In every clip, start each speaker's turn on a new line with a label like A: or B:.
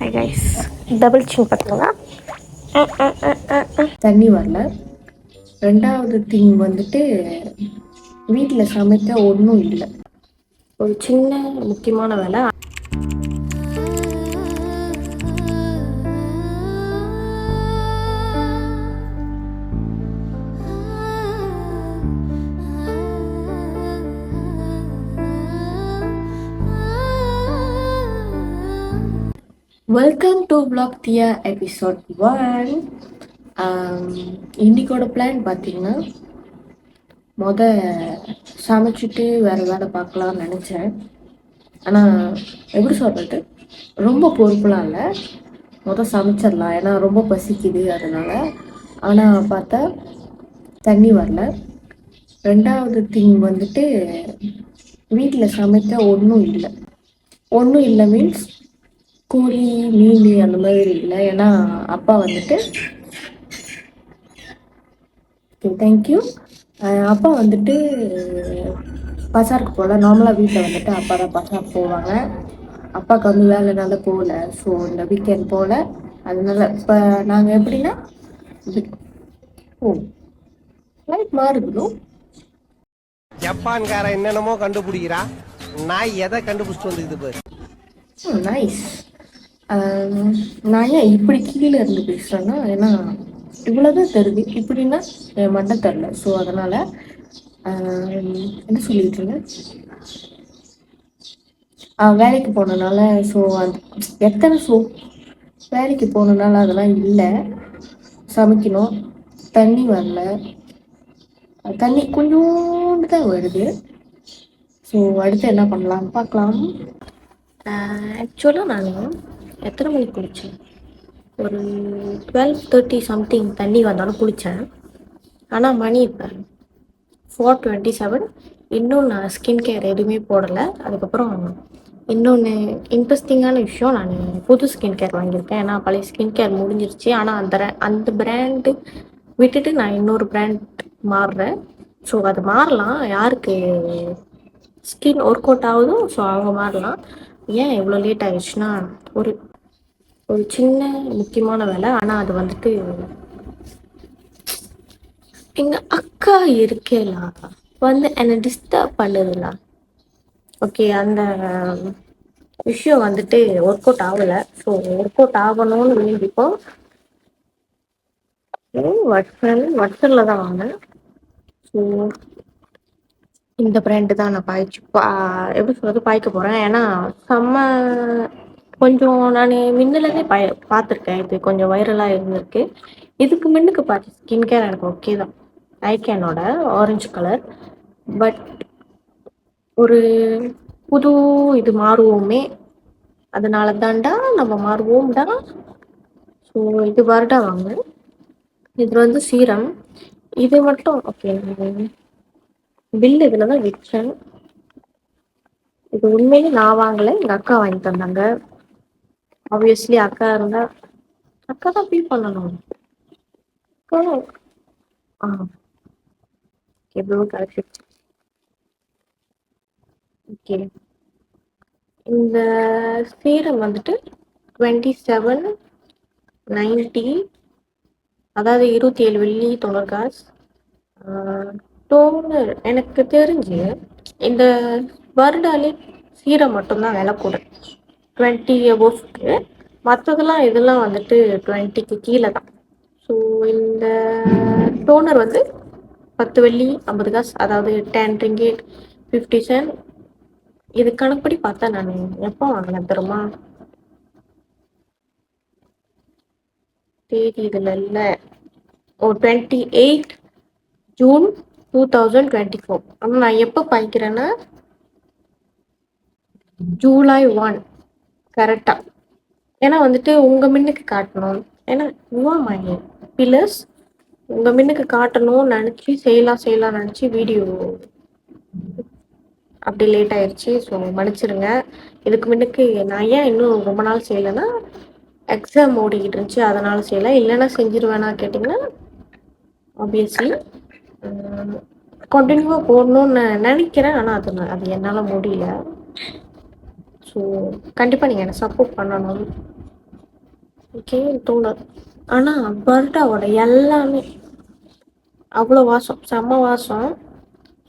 A: High guys, double chin பார்த்துங்களா?
B: தண்ணி வரல. ரெண்டாவது திங் வந்துட்டு வீட்டில் சமைக்க ஒன்றும் இல்லை.
A: ஒரு சின்ன முக்கியமான வேலை.
B: Welcome to vlog Thiya episode 1. இன்னைக்கோட பிளான் பார்த்தீங்கன்னா, சமைச்சிட்டு வேறு வேலை பார்க்கலாம்னு நினச்சேன். ஆனால் எப்படி சொல்கிறது, ரொம்ப பொறுப்புலாம் இல்லை. சமைச்சிடலாம், ஏன்னா ரொம்ப பசிக்குது அதனால். ஆனால் பார்த்தா தண்ணி வரல. ரெண்டாவது திங் வந்துட்டு வீட்டில் சமைக்க ஒன்றும் இல்லை மீன்ஸ் கோழி மீன் அந்த மாதிரி இல்லை. ஏன்னா அப்பா வந்துட்டு தேங்க்யூ அப்பா வந்துட்டு பசாருக்கு போகல. நார்மலாக வீட்டில் வந்துட்டு அப்பா தான் பசாருக்கு போவாங்க. அப்பாவுக்கு வந்து வேலைனால போகல. ஸோ இந்த வீக்கெண்ட் போகல. அதனால இப்போ நாங்கள் எப்படின்னா லைட் மாறுதும்.
C: ஜப்பான்கார என்னென்னமோ கண்டுபிடிக்கிறா, நான் எதை கண்டுபிடிச்சிட்டு வந்துக்குது பாரு.
B: நைஸ். நான் ஏன் இப்படி கீழே இருந்து பேசுகிறேன்னா, ஏன்னா இவ்வளோதான் தெரியுது, இப்படின்னா என் மட்டும் தெரில. ஸோ அதனால் என்ன சொல்லிட்டு இருந்தேன், வேலைக்கு போனதுனால. ஸோ வேலைக்கு போனதுனால அதெல்லாம் இல்லை. சமைக்கணும், தண்ணி வரல. தண்ணி கொஞ்சோண்டு தான் வருது. ஸோ அடுத்து என்ன பண்ணலாம்னு பார்க்கலாம்.
A: ஆக்சுவலாக நான் எத்தனை மணிக்கு குளித்தேன்? ஒரு 12:30 சம்திங் தண்ணி வந்தாலும் குளித்தேன். ஆனால் மணி இப்போ 4:27. இன்னும் நான் ஸ்கின் கேர் எதுவுமே போடலை. அதுக்கப்புறம் இன்னொன்று இன்ட்ரெஸ்டிங்கான விஷயம், நான் புது ஸ்கின் கேர் வாங்கியிருக்கேன். ஏன்னா பழைய ஸ்கின் கேர் முடிஞ்சிருச்சு. ஆனால் அந்த பிராண்டு விட்டுட்டு நான் இன்னொரு பிராண்ட் மாறுறேன். ஸோ அது மாறலாம், யாருக்கு ஸ்கின் ஒர்க் அவுட் ஆகுதோ ஸோ அவங்க மாறலாம். ஏன் இவ்வளோ லேட் ஆகிடுச்சுன்னா, ஒரு சின்ன முக்கியமான வேலை. ஆனால் அது வந்துட்டு எங்கள் அக்கா இருக்கேலா வந்து என்னை டிஸ்டர்ப் பண்ணுதுல. ஓகே, அந்த விஷயம் வந்துட்டு ஒர்க் அவுட் ஆகலை. ஸோ ஒர்க் அவுட் ஆகணும்னு வேண்டிப்போம். வட்சனில் தான் வாங்கினேன். ஸோ இந்த பிராண்டு தான் நான் எப்படி சொல்கிறது பாய்க்க போகிறேன். ஏன்னா கொஞ்சம் நான் முன்னலேருந்தே பார்த்துருக்கேன். இது கொஞ்சம் வைரலாக இருந்திருக்கு. இதுக்கு முன்னுக்கு பார்த்து ஸ்கின் கேர் எனக்கு ஓகே தான், ஐகேனோட ஆரஞ்சு கலர். பட் ஒரு புது இது மாறுவோமே, அதனால தாண்டா நம்ம மாறுவோம்டா. ஸோ இது வருடா வாங்க. இது வந்து சீரம். இது மட்டும் ஓகே, பில் இதில் தான் விற்றேன். இது உண்மையிலே நான் வாங்கலை, எங்கள் அக்கா வாங்கி தந்தாங்க. ஆப்வியஸ்லி அக்கா இருந்தால் அக்கா தான் ஃபீல் பண்ணணும். எவ்வளோ கரெக்ட். ஓகே, இந்த சீரம் வந்துட்டு 27.90, அதாவது 27 வெள்ளி 90 காசு. டோனர் எனக்கு தெரிஞ்சு இந்த வருடாலே சீரம் மட்டும்தான் விலை கூட 20 அபோவ்க்கு. மற்றதெல்லாம் இதெல்லாம் வந்துட்டு 20க்கு கீழே தான். ஸோ இந்த டோனர் வந்து 10 வெள்ளி 50 காசு, அதாவது 10 ringgit 50 cent. இது கணக்குப்படி பார்த்தா நான் எப்போ வாங்கினேன் தெரியுமா? தேதி இதில் இல்லை. 28 ஜூன் 2024. ஆனால் நான் எப்போ பாய்க்கிறேன்னா ஜூலை 1 கரெக்டாக. ஏன்னா வந்துட்டு உங்கள் மின்னுக்கு காட்டணும். ஏன்னா மை பில்லர்ஸ் உங்கள் மின்னுக்கு காட்டணும்னு நினச்சி செய்யலாம் நினச்சி வீடியோ அப்படி லேட் ஆயிடுச்சு. ஸோ மன்னிச்சிருங்க. இதுக்கு முன்னுக்கு நான் ஏன் இன்னும் ரொம்ப நாள் செய்யலைன்னா, எக்ஸாம் ஓடிக்கிட்டு இருந்துச்சு, அதனால் செய்யலை. இல்லைன்னா செஞ்சிருவேனா கேட்டிங்கன்னா, ஆப்வியஸ்லி கண்டினியூவாக போடணும்னு நினைக்கிறேன். ஆனால் அது என்னால் முடியல. ஸோ கண்டிப்பாக நீங்கள் என்னை சப்போர்ட் பண்ணணும். Okay toner. ஆனால் பர்டாவோட எல்லாமே அவ்வளோ வாசம், செம்ம வாசம்.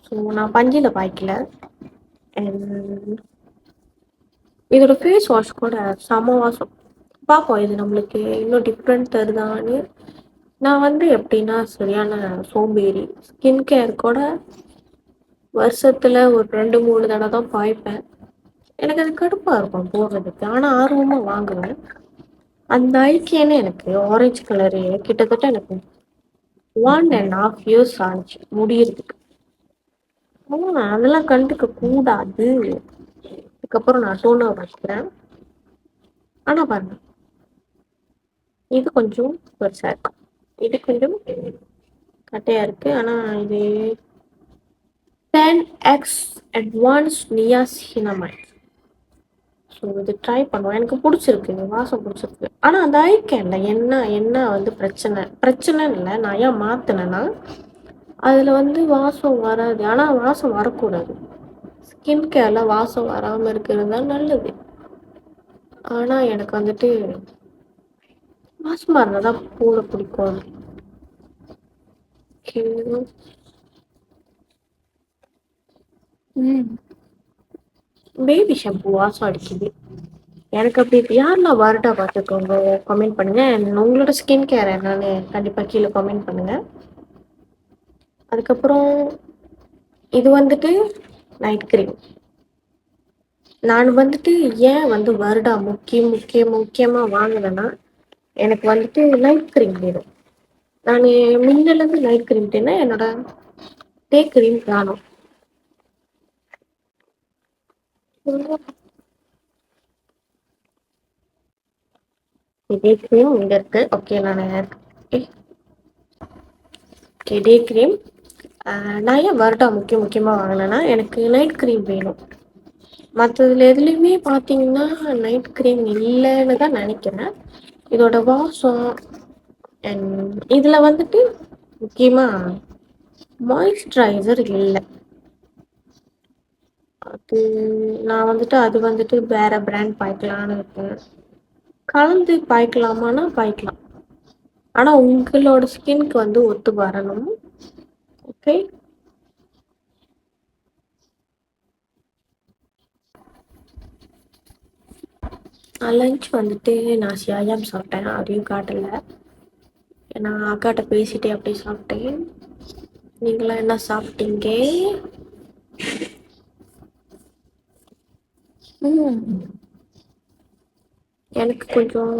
A: ஸோ நான் பஞ்சில் பாய்க்கல. அண்ட் இதோட ஃபேஸ் வாஷ் கூட செம்ம வாசம். பார்ப்போம் இது நம்மளுக்கு இன்னும் டிஃப்ரெண்ட் தருதான்னு. நான் வந்து எப்படின்னா சரியான சோம்பேறி. ஸ்கின் கேர் கூட வருஷத்தில் ஒரு 2-3 தடவை தான் பாய்ப்பேன். எனக்கு அது கடுப்பாக இருக்கும் போடுறதுக்கு. ஆனால் ஆர்வமாக வாங்குவேன். அந்த ஐக்கியன்னு எனக்கு ஆரஞ்சு கலரு கிட்டத்தட்ட எனக்கு 1.5 இயர்ஸ் ஆச்சு முடியறதுக்கு. ஆனால் அதெல்லாம் கண்டுக்க கூடாது. அதுக்கப்புறம் நான் டோனர் வச்சுக்கிறேன். ஆனால் பாருங்க, இது கொஞ்சம் பெருசாக இருக்கு, இது கொஞ்சம் கட்டையாக இருக்குது. ஆனால் இது 10x அட்வான்ஸ் நியாசினமைட். ஸோ இது ட்ரை பண்ணுவோம். எனக்கு பிடிச்சிருக்கு, வாசம் பிடிச்சிருக்கு. ஆனால் அந்த ஐக்கேனில் என்ன வந்து பிரச்சனைன்னு இல்லை. நான் ஏன் மாற்றினேன்னா அதில் வந்து வாசம் வராது. ஆனால் வாசம் வரக்கூடாது. ஸ்கின் கேரில் வாசம் வராமல் இருக்கிறது தான் நல்லது. ஆனால் எனக்கு வந்துட்டு வாசமாக இருந்தால் தான் போட பிடிக்கும். பேபி ஷாம்பு வாசம் அடிக்குது எனக்கு. அப்படி யாரெல்லாம் வருடா பார்த்துக்கோங்க, கமெண்ட் பண்ணுங்க. And உங்களோட ஸ்கின் கேர் என்னன்னு கண்டிப்பாக கீழே கமெண்ட் பண்ணுங்க. அதுக்கப்புறம் இது வந்துட்டு நைட் க்ரீம். நான் வந்துட்டு ஏன் வந்து வருடா முக்கியமாக வாங்கினேன்னா எனக்கு வந்துட்டு நைட் க்ரீம் வேணும். நான் முன்னிலேருந்து நைட் க்ரீம்ட்டேன்னா என்னோட டே க்ரீம் காணும். டே க்ரீம் இங்கே இருக்கு. ஓகே, நான் ஓகே டே க்ரீம். நான் ஏன் வருடா முக்கியமாக வாங்கினேன்னா எனக்கு நைட் க்ரீம் வேணும். மற்றதுல எதுலேயுமே பார்த்தீங்கன்னா நைட் க்ரீம் இல்லைன்னு தான் நினைக்கிறேன். இதோட வாசம் அண்ட் இதில் வந்துட்டு முக்கியமாக மாய்ஸ்சரைசர் இல்லை. அது நான் வந்துட்டு அது வந்துட்டு வேறு பிராண்ட் பாய்க்கலான்னு இருக்கேன். கலந்து பாய்க்கலாமான்னா பாய்க்கலாம். ஆனால் உங்களோட ஸ்கின்க்கு வந்து ஒத்து வரணும். ஓகே, லஞ்ச் வந்துட்டு நான் சியாயாம் சாப்பிட்டேன். அதையும் காட்டலை. நான் அக்காட்ட பேசிட்டே அப்படியே சாப்பிட்டேன். நீங்களாம் என்ன சாப்பிட்டீங்க? எனக்கு கொஞ்சம்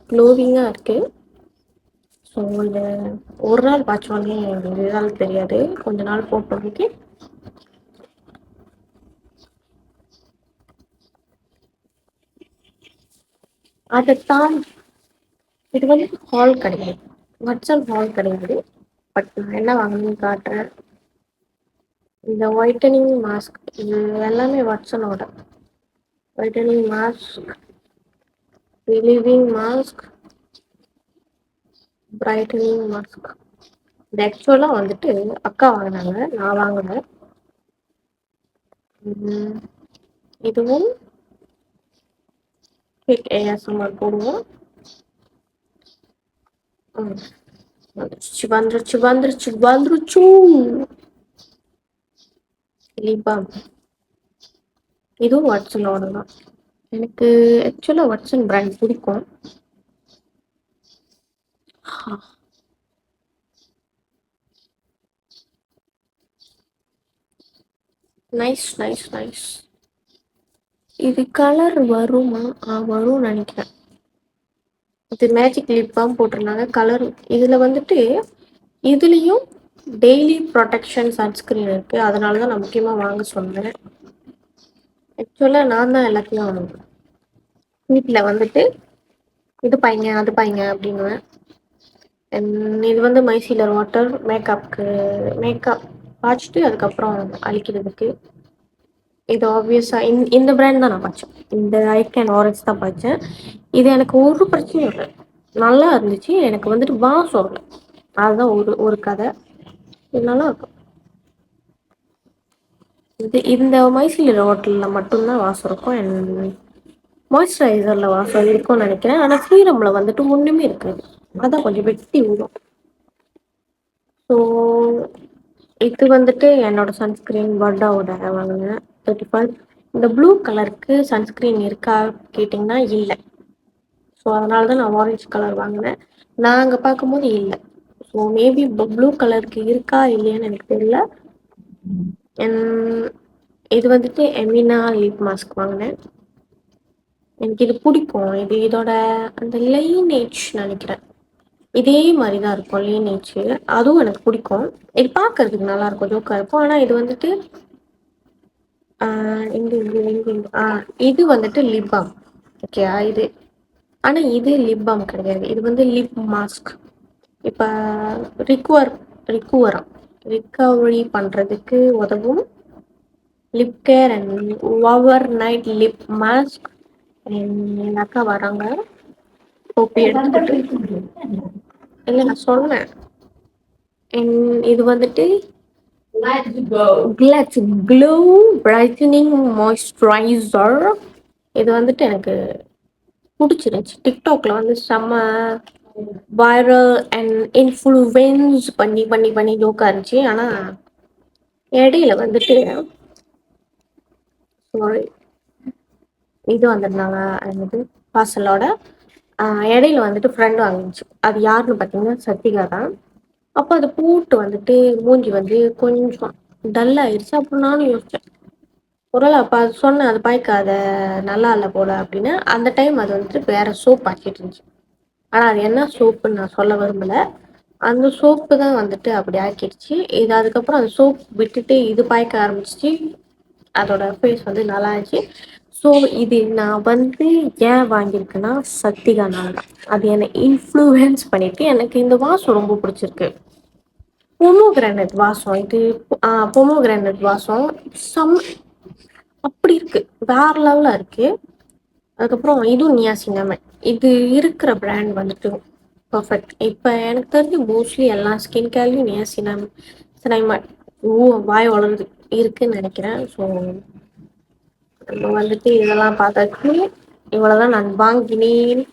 A: க்ளோவிங்காக இருக்குது. ஸோ இந்த ஒரு நாள் பார்த்தோன்னே ரிசல்ட் தெரியாது, கொஞ்ச நாள் போட்டோம்க்கு. அதைத்தான் இது வந்து ஹால் கிடையாது, வட்சல் ஹால் கிடையாது. பட் நான் என்ன வாங்கணும்னு காட்டுறேன். இந்த ஒயிட்டனிங் மாஸ்க், இது எல்லாமே வட்சனோட whitening mask, relieving mask, brightening mask. இது ஆக்சுவலாக வந்துட்டு அக்கா வாங்கினாங்க, நான் வாங்கினேன். இதுவும் குயிக் ஏஎஸ்எம்ஆர் போடுவோம். வந்துருச்சு. லிபாம் இதுவும் வாட்சனோட தான். எனக்கு ஆக்சுவலாக வாட்சன் பிராண்ட் பிடிக்கும். நைஸ். இது கலர் வருமா? வரும்னு நினைக்கிறேன். இது மேஜிக் லிப் பாம் போட்டிருந்தாங்க கலர். இதில் வந்துட்டு இதுலேயும் டெய்லி ப்ரொடெக்ஷன் சன்ஸ்க்ரீன் இருக்குது. அதனால தான் நான் முக்கியமாக வாங்க சொன்னேன். ஆக்சுவலாக நான் தான் எல்லாத்தையும் வீட்டில் வந்துட்டு இது பாய்ங்க அது பாய்ங்க அப்படின்னுவேன். இது வந்து மைசீலர் வாட்டர் மேக்கப் பாய்ச்சிட்டு அதுக்கப்புறம் அழிக்கிறதுக்கு. இது ஆப்வியஸாக இந்த பிராண்ட் தான் நான் பாய்ச்சேன். இந்த ஐக்கேன் ஆரஞ்ச் தான் பாய்ச்சேன். இது எனக்கு ஒரு பிரச்சனையும் இல்லை, நல்லா இருந்துச்சு. எனக்கு வந்துட்டு வாசம் இல்லை, அதுதான் ஒரு கதை. இது நல்லா இருக்கும். இந்த மைசீலர் வாட்டரில் மட்டும்தான் வாசம் இருக்கும். மாய்ஸ்சரைசரில் வாசம் இருக்கும்னு நினைக்கிறேன். ஆனால் சீரமில் வந்துட்டு ஒன்றுமே இருக்காது. அதான் கொஞ்சம் வெட்டி விடும். ஸோ இது வந்துட்டு என்னோட சன்ஸ்க்ரீன் வர்டாவோட வாங்கினேன் 35. இந்த ப்ளூ கலருக்கு சன்ஸ்க்ரீன் இருக்கா கேட்டிங்கன்னா இல்லை. ஸோ அதனால தான் நான் ஆரஞ்சு கலர் வாங்கினேன். நான் அங்கே பார்க்கும்போது இல்லை. ஸோ மேபி ப்ளூ கலருக்கு இருக்கா இல்லையான்னு எனக்கு தெரியல. இது வந்துட்டு எமினா லிப் மாஸ்க் வாங்கினேன். எனக்கு இது பிடிக்கும். இதோட அந்த லைனேஜ் நினைக்கிறேன் இதே மாதிரி தான் இருக்கும். லைனேஜ் அதுவும் எனக்கு பிடிக்கும். இது பார்க்கறதுக்கு நல்லா இருக்கும், ஜோக்காக இருக்கும். ஆனால் இது வந்துட்டு இது வந்துட்டு லிப் பாம். ஓகே இது, ஆனால் இது லிப் பாம் கிடையாது. இது வந்து லிப் மாஸ்க். இப்போ ரிகவரி பண்ணுறதுக்கு உதவும் lip care and over night lip mask. எங்கள் அக்கா வராங்க. கோப்பி எடுத்துக்கிட்டு இல்லை நான் சொன்னேன். இது வந்துட்டு கிளாஸ் க்ளோ பிரைட்டனிங் மாய்ஸ்சரைசர். இது வந்துட்டு எனக்கு பிடிச்சிருந்துச்சி. டிக்டாக்ல வந்து செம்ம வைரல் அண்ட் இன்ஃப்ளூயன்ஸ் பண்ணி பண்ணி பண்ணி ஜோக்காக இருந்துச்சு. ஆனால் இடையில வந்துட்டு இது வந்திருந்தாங்க என்னது பார்சலோட. இடையில வந்துட்டு ஃப்ரெண்ட் வாங்கிச்சு. அது யாருன்னு பார்த்தீங்கன்னா சத்திகா தான். அப்போ அதை போட்டு வந்துட்டு மூஞ்சி வந்து கொஞ்சம் டல் ஆயிடுச்சு. அப்புறம் நானும் யோசித்தேன், ஒருவேளை அப்போ அது சொன்னேன் அது பாய்க்காத நல்லா இல்லை போல அப்படின்னு. அந்த டைம் அது வந்துட்டு வேற சோப் ஆக்கிட்டு இருந்துச்சு. ஆனால் அது என்ன சோப்புன்னு நான் சொல்ல விரும்பலை. அந்த சோப்பு தான் வந்துட்டு அப்படி ஆக்கிடுச்சு. இது அதுக்கப்புறம் அந்த சோப் விட்டுட்டு இது பாய்க்க ஆரம்பிச்சிச்சு. அதோட ஃபேஸ் வந்து நல்லா இருந்துச்சு. ஸோ இது நான் வந்து ஏன் வாங்கியிருக்கேன்னா சத்திகானால தான். அது என்னை இன்ஃப்ளூயன்ஸ் பண்ணிட்டு எனக்கு இந்த வாசம் ரொம்ப பிடிச்சிருக்கு. பொமோகிரானட் வாசம். இது பொமோகிரானட் வாசம் அப்படி இருக்கு, வேற லெவலில் இருக்கு. அதுக்கப்புறம் இதுவும் நியாசினாமன். இது இருக்கிற பிராண்ட் வந்துட்டு பர்ஃபெக்ட். இப்போ எனக்கு தெரிஞ்சு மோஸ்ட்லி எல்லா ஸ்கின் கேர்லையும் நியாசினாமன் வாய் வளருது இருக்குன்னு நினைக்கிறேன். ஸோ நம்ம வந்துட்டு இதெல்லாம் பார்த்தாச்சு. இவ்வளோதான் நான் வாங்கினேன்.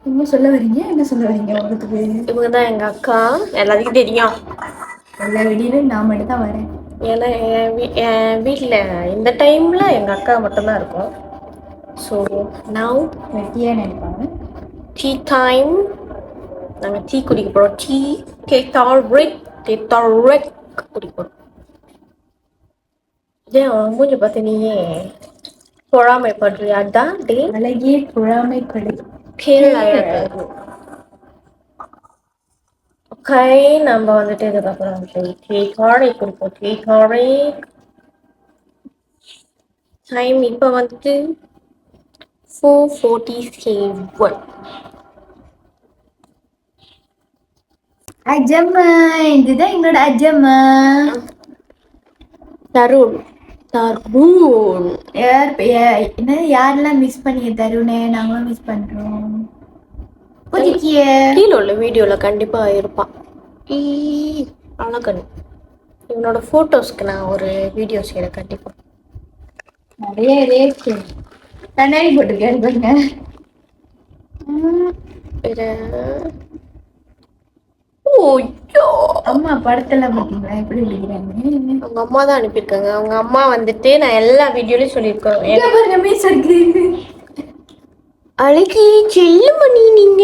B: என்ன சொல்ல வரீங்க உங்களுக்கு?
A: இவங்க தான் எங்கள் அக்கா, எல்லாத்துக்கும் தெரியும்.
B: எல்லா வீடியோலையும் நான் மட்டும் தான் வரேன்.
A: ஏன்னா என் வீட்டில் இந்த டைமில் எங்கள் அக்கா மட்டும்தான் இருக்கும். ஸோ நவ்
B: வெட்டியாக நினைப்பாங்க.
A: Tea time. நாங்கள் டீ குடிக்க போகிறோம். டேட்டாரிக் குடிக்க போகிறோம். ஏன் மூஞ்சி பார்த்து நீயே பொறாமைப்படுறியா? அதான் டே
B: அழகிய பொறாமைப்படு.
A: பேரழகு. ஓகே, நம்ம வந்துட்டு இதுக்கப்புறம் டேட்டாரிக் குடிப்போம். டேட்டாரிக் டைம் இப்போ வந்துட்டு 4:47.
B: அஜம்மா, இதுதான் எங்களோட அஜம்மா.
A: தருண்
B: என்ன யாரெல்லாம் மிஸ் பண்ணீங்க தருணே? நாங்களும் மிஸ் பண்றோம். புதிக்கிய
A: கீழே உள்ள வீடியோவில் கண்டிப்பாக இருப்பான். அழகன். இவனோட ஃபோட்டோஸ்க்கு நான் ஒரு வீடியோ செய்கிறேன் கண்டிப்பாக.
B: நிறைய இருக்கு. கண்ணாடி போட்டுருக்கேன் பாருங்க. அம்மா படத்தெல்லாம் பார்த்தீங்களா எப்படி விடுக்கிறாங்க?
A: அவங்க அம்மா தான் அனுப்பியிருக்காங்க. அவங்க அம்மா வந்துட்டு நான் எல்லா வீடியோலையும் சொல்லியிருக்கேன். அழகி செல்லுமணி, நீங்க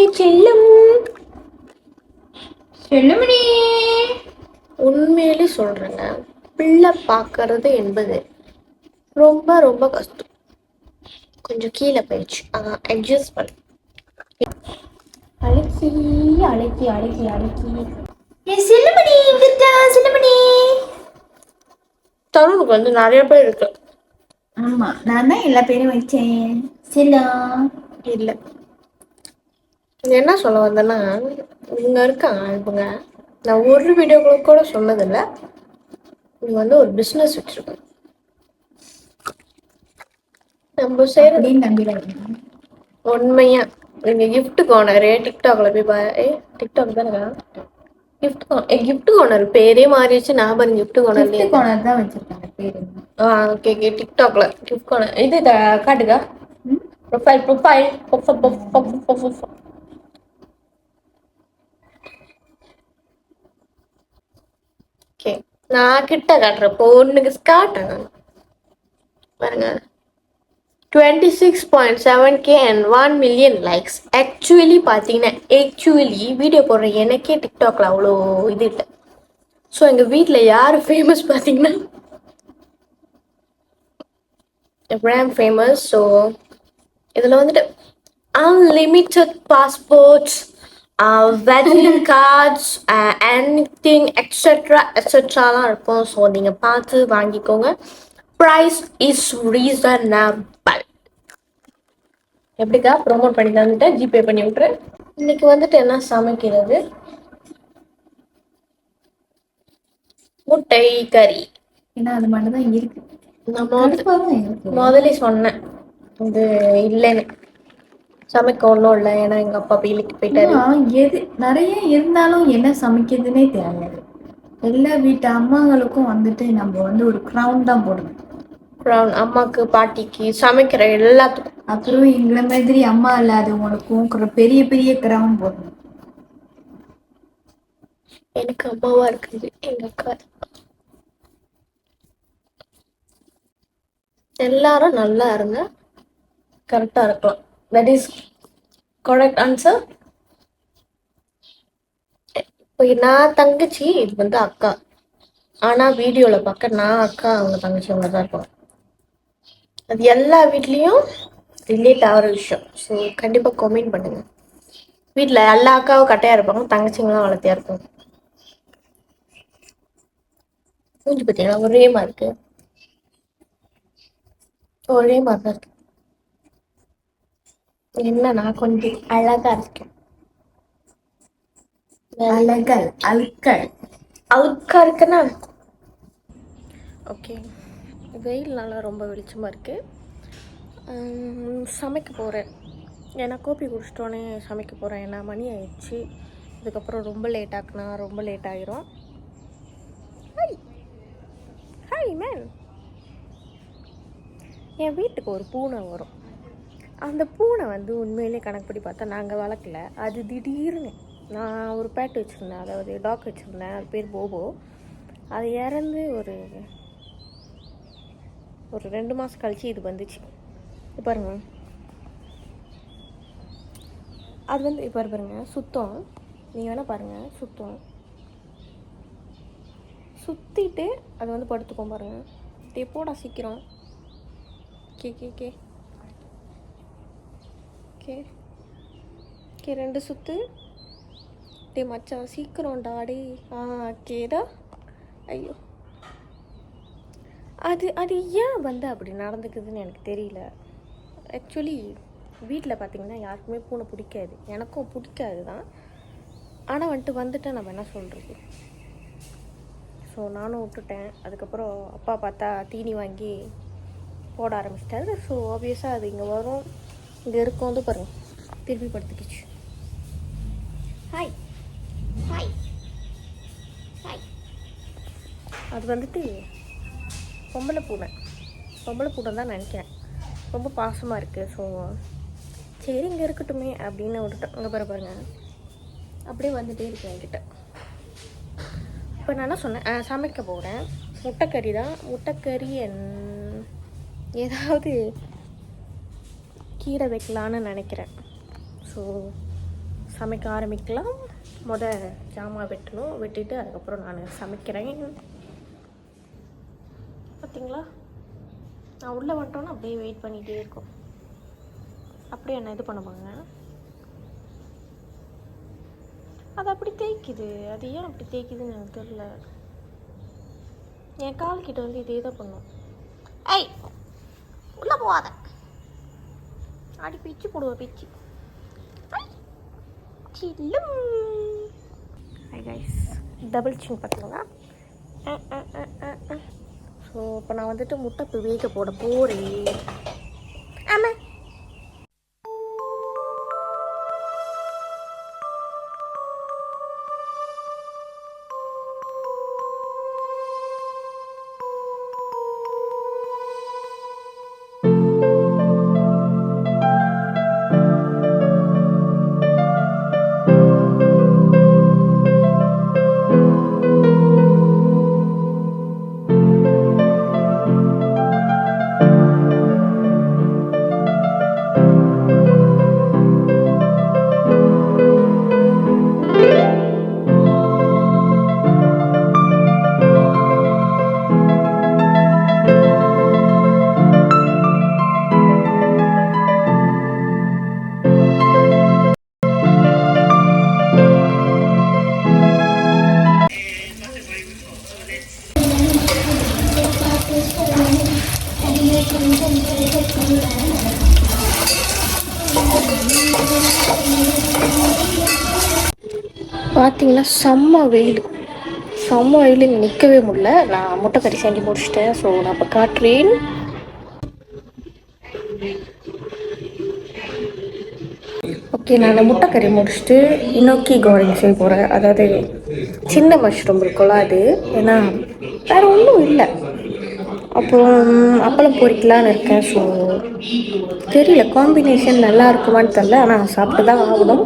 A: செல்லுமணி. உண்மையிலே சொல்றேங்க, பிள்ளை பார்க்கறது என்பது ரொம்ப ரொம்ப கஷ்டம். கொஞ்சம் கீழே போயிடுச்சு, அதான் அட்ஜஸ்ட் பண்ண. அழகி அழகி அழகி அழகி
B: செல்லுமணி, செல்லுமணி.
A: தருணுக்கு வந்து நிறைய பேர் இருக்கு.
B: ஆமா, நான் தான் எல்லா பேரும் வச்சேன். செல்லம்
A: இல்லை, என்ன சொல்ல வந்தேன்னா, இவங்க இருக்காங்க. இவங்க நான் ஒரு வீடியோக்களுக்கு கூட சொன்னதில்லை. இவங்க வந்து ஒரு பிஸ்னஸ் வச்சிருக்காங்க. நம்ம செய்யறது
B: நம்பிடாங்க.
A: உண்மையா. நீங்க கிஃப்ட் கார்னர் டிக்டாக்ல போய் டிக்டாக் தானே கிஃப்ட் கோனர் பேரே மாறிடுச்சு. நான் பாருங்க கிஃப்ட் கோனர்.
B: கிஃப்ட் கார்னர் தான் வச்சிருக்காங்க பேரு.
A: Okay okay. டிக்டாக்ல கிஃப்ட் கோனர் இது காட்டுக்கா. ப்ரொஃபைல். ஓகே, நான் கிட்ட காட்டுறேன். பொண்ணுக்கு காட்டுறேன் நான். பாருங்க 26.7K and 1 million likes. Actually பார்த்தீங்கன்னா வீடியோ போடுற எனக்கே டிக்டாக்ல அவ்வளோ இது இல்லை. ஸோ எங்கள் வீட்டில் யார் ஃபேமஸ் பார்த்தீங்கன்னா எப்ராம் ஃபேமஸ். ஸோ இதில் வந்துட்டு unlimited passports, wedding cards, anything எக்ஸெட்ராலாம் இருக்கும். ஸோ நீங்கள் பார்த்து வாங்கிக்கோங்க. Price is reasonable. எப்படிக்கா ப்ரோமோட் பண்ணி தந்துட்டு ஜிபே பண்ணி விட்ரு. இன்னைக்கு வந்துட்டு என்ன சமைக்கிறது? முட்டை கறி.
B: ஏன்னா அது மட்டும் தான் இருக்கு.
A: நான்
B: இருக்கு.
A: முதல்ல சொன்னேன் இது இல்லைன்னு. சமைக்க ஒன்றும் இல்லை, ஏன்னா எங்கள் அப்பா பீலிக்கு போயிட்டாரு.
B: எது நிறைய இருந்தாலும் என்ன சமைக்கிறதுனே தெரியாது. எல்லா வீட்டு அம்மாங்களுக்கும் வந்துட்டு நம்ம வந்து ஒரு க்ரௌன் தான் போடணும்.
A: க்ரௌன் அம்மாக்கு பாட்டிக்கு சமைக்கிற எல்லாத்துக்கும்.
B: அப்புறம் எங்களை மாதிரி அம்மா இல்லாதவங்களுக்கும் பெரிய பெரிய க்ரௌன் போடணும்.
A: எனக்கு அம்மாவா இருக்குது எங்க அக்கா. எல்லாரும் நல்லா இருங்க, கரெக்டா இருக்கலாம். That is correct answer. இப்போ நான் தங்கச்சி, இது வந்து அக்கா. ஆனா வீடியோல பார்க்க நான் அக்கா, அவங்க தங்கச்சி அவங்க தான் இருப்பாங்க. அது எல்லா வீட்லேயும் ரிலேட் ஆகிற விஷயம். ஸோ கண்டிப்பாக கமெண்ட் பண்ணுங்க. வீட்டில் எல்லா அக்காவும் கட்டையாக இருப்பாங்க, தங்கச்சிங்களாம் வளர்த்தியாக இருப்பாங்க. மூஞ்சி பார்த்தீங்கன்னா ஒரே மாதிரி இருக்கு, ஒரே மாதிரி தான் இருக்கு. என்ன நான் கொஞ்சம் அழகா இருக்கேன். அழுக்கா இருக்குன்னா ஓகே. வெயில்னால ரொம்ப வெளிச்சமாக இருக்குது. சமைக்க போகிறேன். ஏன்னா கோப்பி குடிச்சிட்டோன்னே சமைக்க போகிறேன். ஏன்னா மணி ஆயிடுச்சு. இதுக்கப்புறம் ரொம்ப லேட் ஆக்குனா ரொம்ப லேட் ஆகிரும். Hi man. என் வீட்டுக்கு ஒரு பூனை வரும். அந்த பூனை வந்து உண்மையிலே கணக்குப்படி பார்த்தா நாங்கள் வளர்க்கல. அது திடீர்னு, நான் ஒரு பேட் வச்சுருந்தேன், அதாவது டாக் வச்சுருந்தேன், அது பேர் போபோ. அது இறந்து ஒரு 2 மாதம் கழிச்சு இது வந்துச்சு. பாருங்க, அது வந்து இப்போ பாருங்க சுத்தம். நீங்கள் வேணால் பாருங்கள், சுத்தம் சுற்றிட்டு அது வந்து படுத்துக்கும் பாருங்கள். எப்போடா சீக்கிரம் K K K K K 2 சுற்று டே மச்சான் சீக்கிரம் டாடி. கேடா. ஐயோ, அது ஏன் வந்து அப்படி நடந்துக்குதுன்னு எனக்கு தெரியல. ஆக்சுவலி வீட்டில் பார்த்திங்கன்னா யாருக்குமே பூனை பிடிக்காது, எனக்கும் பிடிக்காது தான். ஆனால் வந்துட்டு நம்ம என்ன சொல்கிறது. ஸோ நானும் விட்டுட்டேன். அதுக்கப்புறம் அப்பா பார்த்தா தீனி வாங்கி போட ஆரம்பிச்சிட்டாரு. ஸோ ஆப்வியஸாக அது இங்கே வரும், இங்கே இருக்கும். வந்து பாருங்கள், திருப்பி படுத்துக்கிச்சு. Hi hi hi. அது வந்துட்டு பொம்பளை பூனை தான் நினைக்கிறேன். ரொம்ப பாசமாக இருக்குது. ஸோ சரி இங்கே இருக்கட்டுமே அப்படின்னு விட்டுட்டேன். அங்கே பாருங்க, அப்படியே வந்துகிட்டே இருக்கேன் என்கிட்ட. இப்போ நான் என்ன சொன்னேன், சமைக்க போகிறேன். முட்டைக்கறி தான். முட்டைக்கறி ஏதாவது கீரை வைக்கலான்னு நினைக்கிறேன். ஸோ சமைக்க ஆரம்பிக்கலாம். ஜாமான் வெட்டணும், வெட்டிட்டு அதுக்கப்புறம் நான் சமைக்கிறேன். பார்த்தீங்களா, நான் உள்ளே வந்துட்டோன்னா அப்படியே வெயிட் பண்ணிகிட்டே இருக்கும். அப்படியே என்ன இது பண்ணுவாங்க, அது அப்படி தேய்க்குது. அது ஏன் அப்படி தேய்க்குதுன்னு எனக்கு தெரியல. என் கால் கிட்ட வந்து இதே தான் பண்ணும். ஐய் உள்ளே போகாத, அடி பிச்சு போடுவேன் பிச்சு. ஹை கைஸ், டபுள் சின் பார்த்துக்கோங்க. ஸோ இப்போ நான் வந்துட்டு முட்டை வேக போட போகிறேன். ஆமாம், பார்த்தீங்கன்னா செம்ம வெயில் இங்கே நிற்கவே முடியல. நான் முட்டைக்கறி செஞ்சு முடிச்சிட்டேன். ஸோ நான் இப்போ காட்டுறேன். ஓகே, நான் முட்டைக்கறி முடிச்சுட்டு இன்னொக்கி கோரிங் செய்ய போகிறேன். அதாவது சின்ன மஷ்ரூம் இருக்கும்ல அது. ஏன்னா வேறு ஒன்றும் இல்லை. அப்புறம் அப்பளம் பொரிக்கலான்னு இருக்கேன். ஸோ தெரியல காம்பினேஷன் நல்லா இருக்குமான்னு தெரில. ஆனால் சாப்பிட்டு தான் ஆகணும்.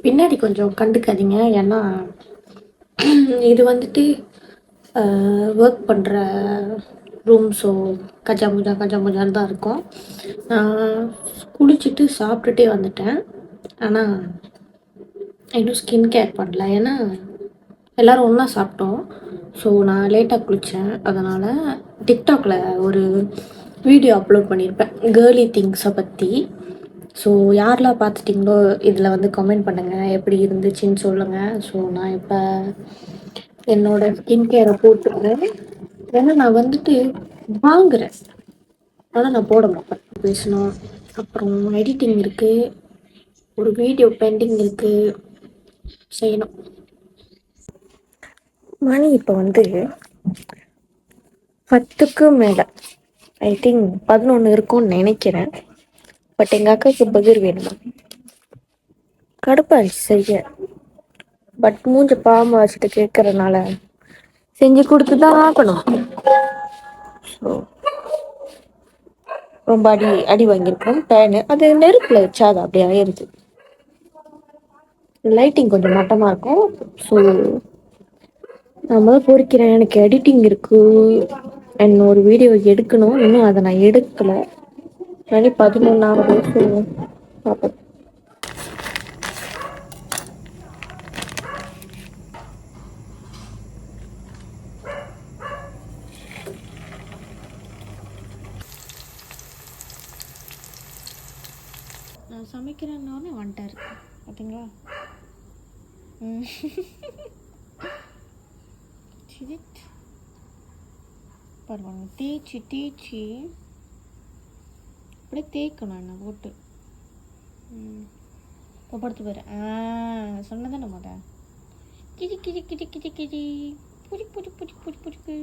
A: பின்னாடி கொஞ்சம் கண்டுக்காதீங்க. ஏன்னா இது வந்துட்டு ஒர்க் பண்ணுற ரூம். ஸோ கஜாமுஜான்னு தான் இருக்கும். குளிச்சுட்டு சாப்பிட்டுட்டே வந்துட்டேன். ஆனால் இன்னும் ஸ்கின் கேர் பண்ணல. ஏன்னா எல்லோரும் ஒன்றா சாப்பிட்டோம். ஸோ நான் லேட்டாக குளித்தேன். அதனால் டிக்டாக்ல ஒரு வீடியோ அப்லோட் பண்ணியிருப்பேன் கேர்லி திங்ஸை பற்றி. ஸோ யாரெல்லாம் பார்த்துட்டிங்களோ இதில் வந்து கமெண்ட் பண்ணுங்கள், எப்படி இருந்துச்சுன்னு சொல்லுங்கள். ஸோ நான் இப்போ என்னோடய ஸ்கின் கேரை போட்டுருக்கேன். ஏன்னா நான் வந்துட்டு வாங்குகிறேன், ஆனால் நான் போட மாட்டேன். பேசணும். அப்புறம் எடிட்டிங் இருக்குது, ஒரு வீடியோ பெண்டிங் இருக்குது, செய்யணும். மணி இப்போ வந்து 10க்கு மேலே, ஐ திங்க் 11 இருக்கும்னு நினைக்கிறேன். பட் எங்கள் அக்காவுக்கு பகிர் வேணுமா, கடுப்பாச்சு செய்ய. பட் மூஞ்ச பாம்பு வச்சுட்டு கேட்கறதுனால செஞ்சு கொடுத்து தான் ஆகணும். ஸோ ரொம்ப அடி வாங்கியிருக்கோம். பேனு அது நெருப்பில் வச்சா அது அப்படியே ஆயிடுது. லைட்டிங் கொஞ்சம் மட்டமாக இருக்கும். ஸோ நான் முதல் பொறிக்கிறேன். எனக்கு எடிட்டிங் இருக்குது, ஒரு வீடியோ எடுக்கணும். இன்னும் அதை நான் எடுக்கலை. மணி 11 ஆகுது. ஸோ பார்ப்போம். நான் சமைக்கிறேன்னே வந்துட்டார் பார்த்தீங்களா. பரவாயில்ல, தேய்ச்சி அப்படியே தேய்க்கணும் என்ன போட்டு. இப்போ படுத்து பாரு. சொன்னதானே முத கிடி கிடி கிடி கிடி கிடி புடி புடி புடி புடி புடிக்கு.